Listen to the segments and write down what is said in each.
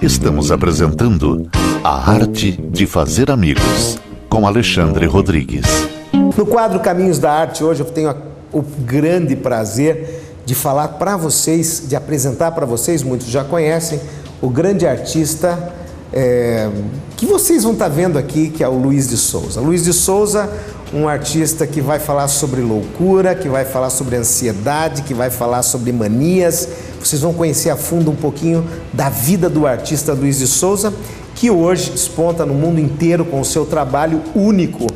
Estamos apresentando A Arte de Fazer Amigos, com Alexandre Rodrigues. No quadro Caminhos da Arte, hoje eu tenho o grande prazer de falar para vocês, de apresentar para vocês, muitos já conhecem, o grande artista que vocês vão estar vendo aqui, que é o Luiz de Souza. Luiz de Souza, um artista que vai falar sobre loucura, que vai falar sobre ansiedade, que vai falar sobre manias. Vocês vão conhecer a fundo um pouquinho da vida do artista Luiz de Souza, que hoje desponta no mundo inteiro com o seu trabalho único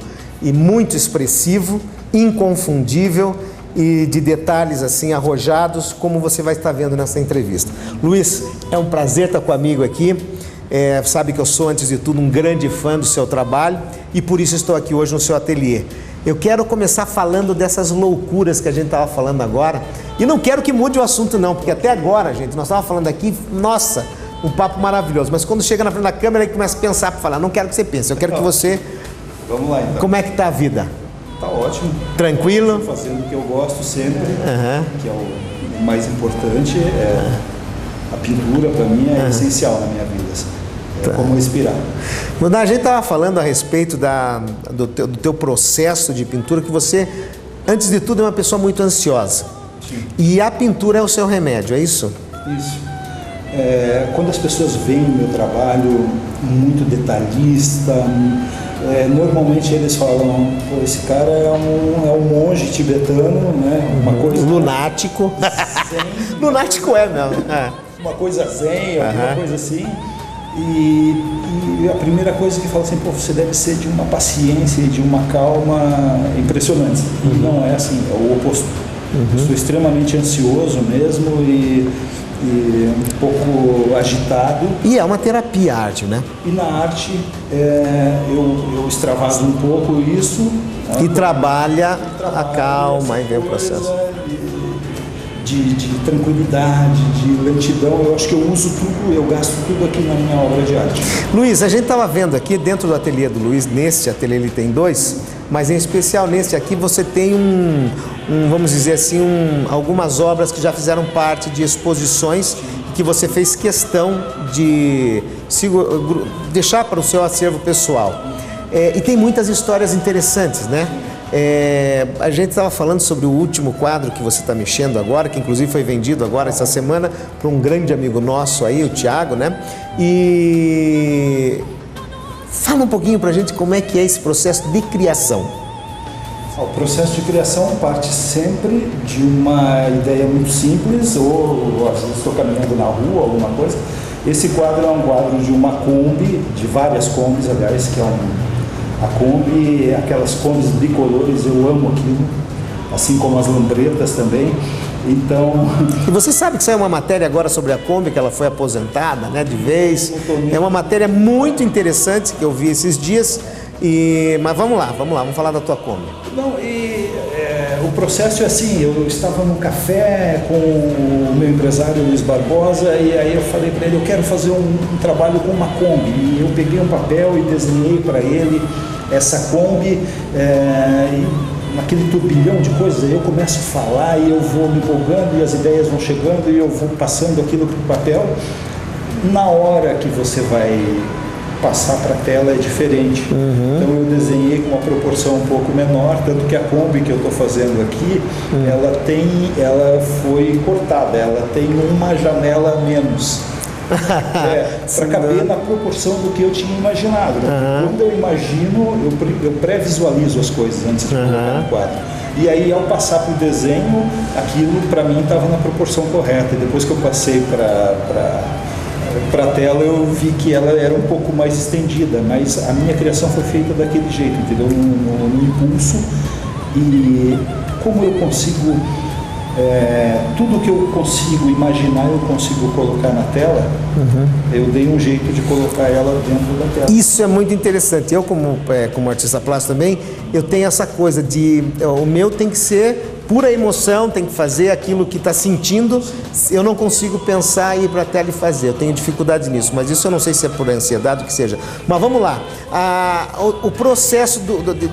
e muito expressivo, inconfundível e de detalhes assim arrojados, como você vai estar vendo nessa entrevista. Luiz, é um prazer estar comigo aqui. Sabe que eu sou, antes de tudo, um grande fã do seu trabalho e por isso estou aqui hoje no seu ateliê. Eu quero começar falando dessas loucuras que a gente estava falando agora e não quero que mude o assunto não, porque até agora, gente, nós estávamos falando aqui, nossa, um papo maravilhoso, mas quando chega na frente da câmera aí começa a pensar para falar, não quero que você pense, eu quero que você... Vamos lá então. Como é que está a vida? Tá ótimo. Tranquilo? Estou fazendo o que eu gosto sempre, que é o mais importante, a pintura para mim é essencial na minha vida. Como respirar. A gente estava falando a respeito do teu processo de pintura, que você, antes de tudo, é uma pessoa muito ansiosa. Sim. E a pintura é o seu remédio, é isso? Isso. Quando as pessoas veem o meu trabalho muito detalhista, normalmente eles falam, pô, esse cara é um monge tibetano, né? Uma coisa... Lunático. Zen, lunático mesmo. Uma coisa zen, alguma coisa assim. E a primeira coisa que fala assim, pô, você deve ser de uma paciência e de uma calma impressionante. E não é assim, é o oposto. Eu sou extremamente ansioso mesmo e um pouco agitado. E é uma terapia a arte, né? E na arte eu extravaso um pouco isso. E trabalha a calma e vem o processo. De tranquilidade, de lentidão, eu acho que eu uso tudo, eu gasto tudo aqui na minha obra de arte. Luiz, a gente estava vendo aqui dentro do ateliê do Luiz, neste ateliê ele tem dois, mas em especial neste aqui você tem vamos dizer assim, algumas obras que já fizeram parte de exposições que você fez questão de deixar para o seu acervo pessoal. E tem muitas histórias interessantes, né? A gente estava falando sobre o último quadro que você está mexendo agora, que inclusive foi vendido agora essa semana para um grande amigo nosso aí, o Thiago, né? E fala um pouquinho para a gente como é que é esse processo de criação. O processo de criação parte sempre de uma ideia muito simples, ou às vezes estou caminhando na rua, alguma coisa. Esse quadro é um quadro de uma Kombi, de várias Kombis, aliás, que é a Kombi, aquelas Kombis bicolores, eu amo aquilo, assim como as lambretas também. Então... E você sabe que saiu uma matéria agora sobre a Kombi, que ela foi aposentada, né, de vez. É uma matéria muito interessante que eu vi esses dias. Mas vamos lá, vamos falar da tua Kombi. Não, o processo é assim, eu estava no café com o meu empresário Luiz Barbosa e aí eu falei para ele, eu quero fazer um trabalho com uma Kombi. E eu peguei um papel e desenhei para ele essa Kombi, naquele turbilhão de coisas, aí eu começo a falar e eu vou me empolgando e as ideias vão chegando e eu vou passando aquilo para o papel. Na hora que você vai passar para a tela é diferente. Então eu desenhei com uma proporção um pouco menor, tanto que a Kombi que eu estou fazendo aqui, ela foi cortada, ela tem uma janela a menos. Para caber na proporção do que eu tinha imaginado. Quando eu imagino, eu pré-visualizo as coisas antes de colocar no quadro. E aí, ao passar para o desenho, aquilo para mim estava na proporção correta. E depois que eu passei para a tela, eu vi que ela era um pouco mais estendida, mas a minha criação foi feita daquele jeito, entendeu? No impulso. E como eu consigo... tudo que eu consigo imaginar, eu consigo colocar na tela, eu dei um jeito de colocar ela dentro da tela. Isso é muito interessante. Eu, como artista plástico também, eu tenho essa coisa de... O meu tem que ser pura emoção, tem que fazer aquilo que está sentindo. Eu não consigo pensar e ir para a tela e fazer, eu tenho dificuldade nisso, mas isso eu não sei se é por ansiedade, o que seja. Mas vamos lá, o processo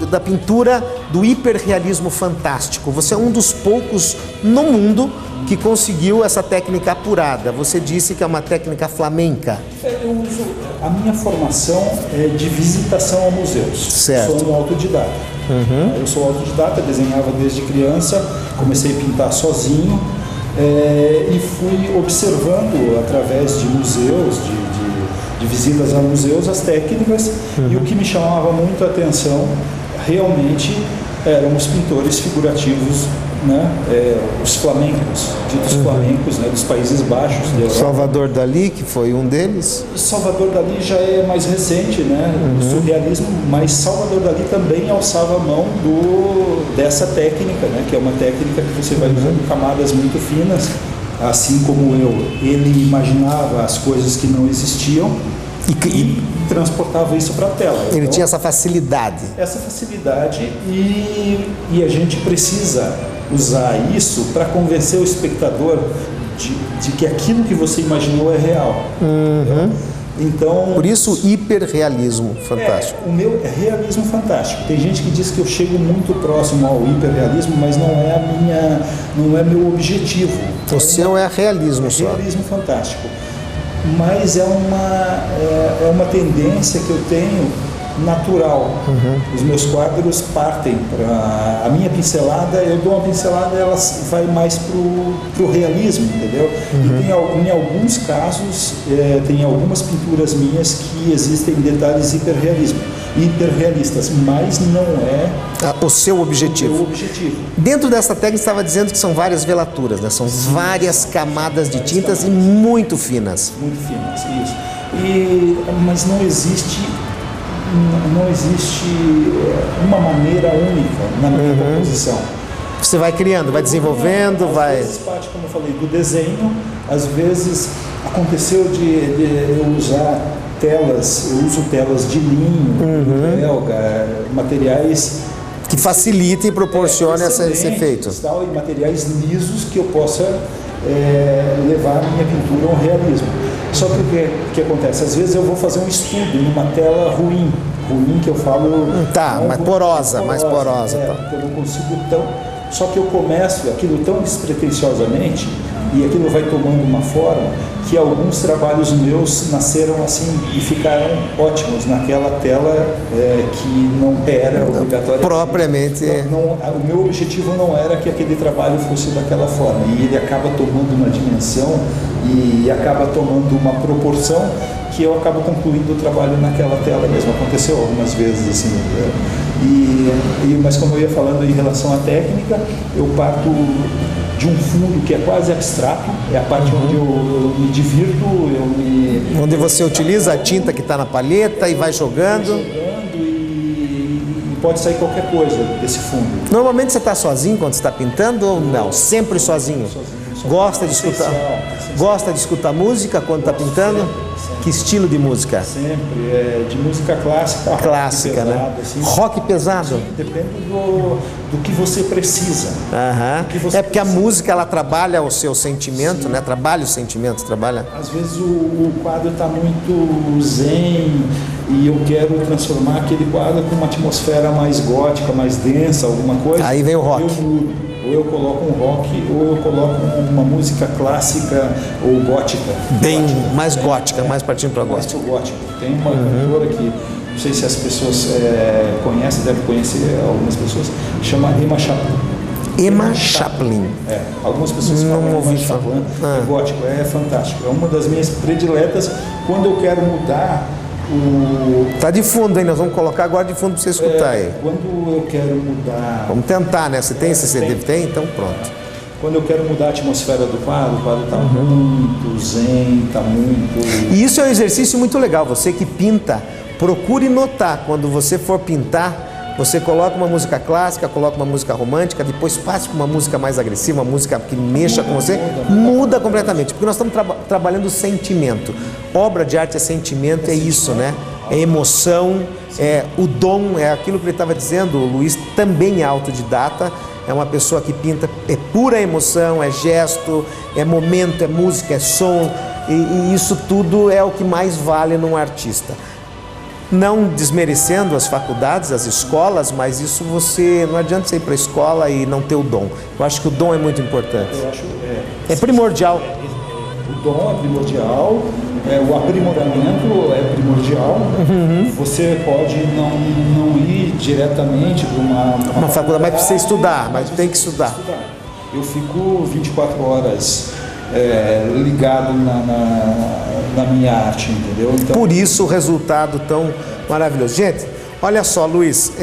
da pintura do hiperrealismo fantástico. Você é um dos poucos no mundo que conseguiu essa técnica apurada. Você disse que é uma técnica flamenca. Eu uso, a minha formação é de visitação a museus. Certo. Sou um autodidata. Eu sou autodidata, desenhava desde criança, comecei a pintar sozinho e fui observando através de museus, de visitas a museus, as técnicas, e o que me chamava muito a atenção realmente eram os pintores figurativos, né? Os flamencos, ditos flamencos, né? Dos Países Baixos da Europa. Salvador Dalí, que foi um deles. Salvador Dalí já é mais recente, né? O surrealismo, mas Salvador Dalí também alçava a mão dessa técnica, né? Que é uma técnica que você vai usando camadas muito finas, assim como eu. Ele imaginava as coisas que não existiam e transportava isso para a tela. Ele então, tinha essa facilidade. essa facilidade e a gente precisa usar isso para convencer o espectador de que aquilo que você imaginou é real. Então, Por isso, hiperrealismo fantástico. o meu é realismo fantástico. Tem gente que diz que eu chego muito próximo ao hiperrealismo, mas não é meu objetivo. O seu é realismo só. Realismo fantástico. Mas é uma tendência que eu tenho natural. Os meus quadros partem para a minha pincelada, eu dou uma pincelada, ela vai mais pro realismo, entendeu? E em alguns casos, tem algumas pinturas minhas que existem detalhes hiperrealistas, mas não é O seu objetivo. o meu objetivo. Dentro dessa técnica, você estava dizendo que são várias velaturas, né? São várias camadas de tintas e muito finas. Muito finas, isso. Mas não existe uma maneira única na minha composição. Você vai criando, vai desenvolvendo, Às vezes parte, como eu falei, do desenho. Às vezes aconteceu de eu usar telas, eu uso telas de linho, belga, materiais que facilita e proporciona esse efeito. tal, e materiais lisos que eu possa levar a minha pintura ao realismo. Só que o que acontece? Às vezes eu vou fazer um estudo numa tela ruim que eu falo... mais porosa. Tá. Eu não consigo Só que eu começo aquilo tão despretensiosamente e aquilo vai tomando uma forma que alguns trabalhos meus nasceram assim e ficaram ótimos naquela tela que não era obrigatória. Propriamente. O meu objetivo não era que aquele trabalho fosse daquela forma, e ele acaba tomando uma dimensão e acaba tomando uma proporção que eu acabo concluindo o trabalho naquela tela mesmo. Aconteceu algumas vezes assim. Mas como eu ia falando em relação à técnica, eu parto de um fundo que é quase abstrato, é a parte onde eu me divirto, Onde você utiliza a tinta que está na palheta e vai jogando. E pode sair qualquer coisa desse fundo. Normalmente você está sozinho quando você está pintando ou não? Sempre sozinho? Gosta de escutar? Gosta de escutar música quando está pintando? Que estilo de música? Sempre, de música clássica. Clássica, rock pesado, né? assim. Rock pesado? Depende do que você precisa. É porque a música ela trabalha o seu sentimento, né? Trabalha o sentimento, trabalha. Às vezes o quadro está muito zen e eu quero transformar aquele quadro com uma atmosfera mais gótica, mais densa, alguma coisa. Aí vem o rock. Eu mudo. Ou eu coloco um rock, ou eu coloco uma música clássica ou gótica. Mais gótica, mais partindo para gótica. Mais gótico. Tem uma cantora que, não sei se as pessoas conhecem, devem conhecer algumas pessoas, chama Emma Chaplin. Emma Chaplin. Algumas pessoas falam Emma Chaplin. É gótico, é fantástico. É uma das minhas prediletas quando eu quero mudar Tá de fundo aí, nós vamos colocar agora de fundo para você escutar aí. Quando eu quero mudar... Vamos tentar, né? Você tem esse CD? Tem? Então pronto. Quando eu quero mudar a atmosfera do quadro, o quadro está muito zen, está muito... E isso é um exercício muito legal. Você que pinta, procure notar. Quando você for pintar, você coloca uma música clássica, coloca uma música romântica, depois passe para uma música mais agressiva, uma música que mexa com você, muda completamente. Porque nós estamos trabalhando o sentimento. Obra de arte é sentimento, é isso, né? É emoção, é o dom, é aquilo que ele estava dizendo. O Luiz também é autodidata, é uma pessoa que pinta, é pura emoção, é gesto, é momento, é música, é som, e isso tudo é o que mais vale num artista. Não desmerecendo as faculdades, as escolas, mas isso não adianta você ir para a escola e não ter o dom. Eu acho que o dom é muito importante. Eu acho É primordial. O dom é primordial, o aprimoramento é primordial. Você pode não ir diretamente para Uma faculdade, mas precisa estudar, mas tem que estudar. Eu fico 24 horas ligado na minha arte, entendeu? Então, Por isso o resultado tão maravilhoso. Gente, olha só, Luiz,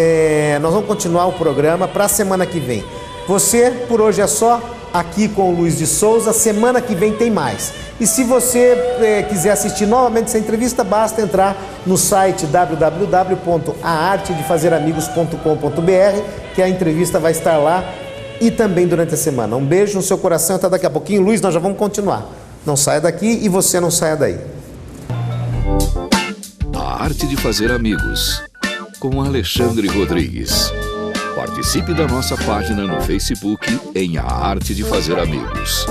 nós vamos continuar o programa para a semana que vem. Você, por hoje é só, aqui com o Luiz de Souza. Semana que vem tem mais. E se você quiser assistir novamente essa entrevista, basta entrar no site www.aartedefazeramigos.com.br, que a entrevista vai estar lá e também durante a semana. Um beijo no seu coração, até daqui a pouquinho. Luiz, nós já vamos continuar. Não saia daqui e você não saia daí. A Arte de Fazer Amigos, com Alexandre Rodrigues. Participe da nossa página no Facebook em A Arte de Fazer Amigos.